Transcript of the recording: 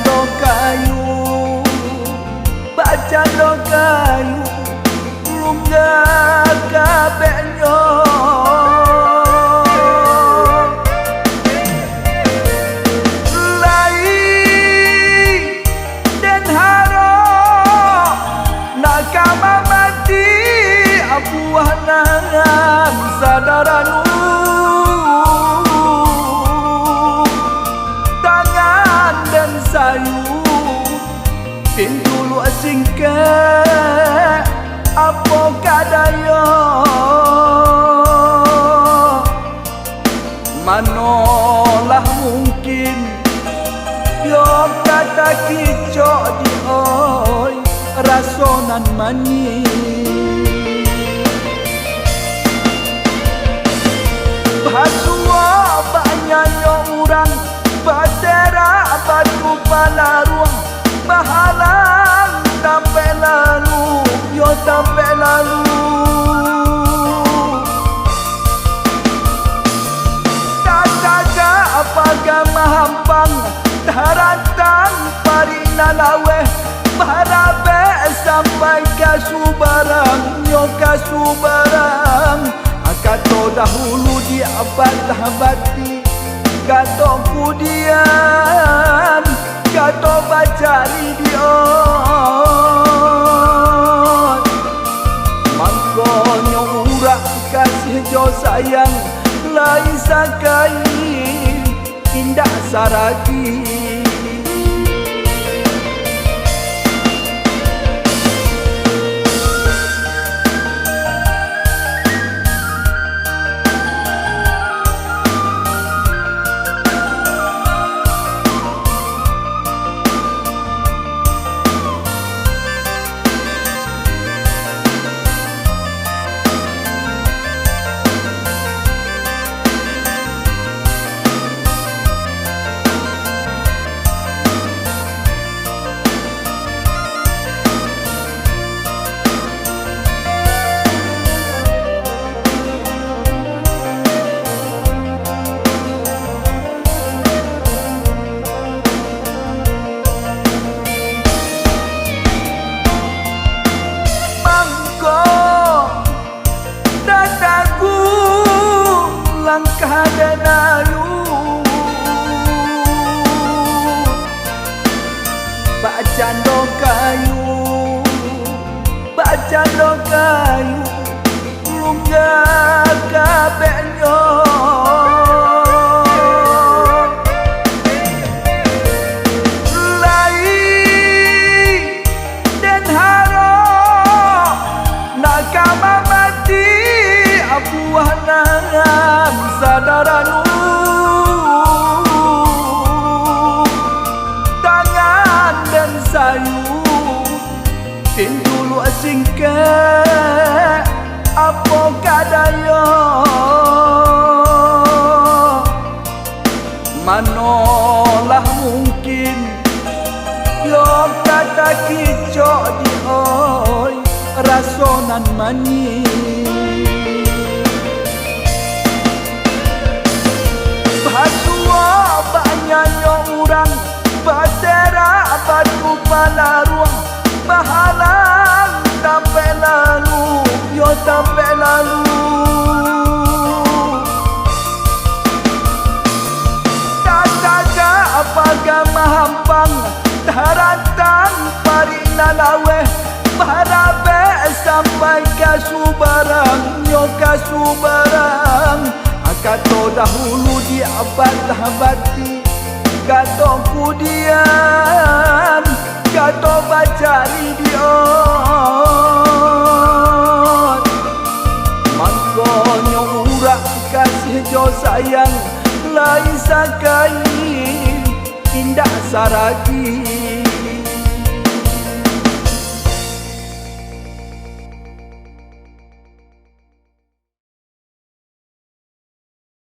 bacando kayu, bacando kayu, lunga kabehnya. Lai dan haro nakama mati abuah nangan sadaranu. Pintu lu asing ke apa kadaya manolah mungkin yo kata kicok di oi rasonan mani bahasua banyak orang batera batu palaruang bahalang sampai lalu, yo sampai lalu. Kata-kata apakah mahampang, daratan parina lawe, barabe sampai kasubarang, yo kasubarang. Akato dahulu di abad-abadi, kato kemudian kato bacari dion mangkonyo urak kasih jo sayang lain sakai indah saragi. Langkah dan ayu bacando kayu, bacando kayu, lunga kabehnya. Lai dan haro nakama mati abuah nangan sadaranu. Tangan dan sayu pintu lu asing ke apa kadaya manolah mungkin yo kata kicok di oi rasonan mani. Bahasua banyak orang batera batu palaruang bahalang sampai lalu, yo sampai lalu. Kata-kata apakah mahampang, daratan parina lawe, barabe sampai kasubarang, yo kasubarang. Kato dahulu di abad-abadi, kato kemudian kato bacari dion mangkonyo urak kasih jo sayang lain sakai indah saragi.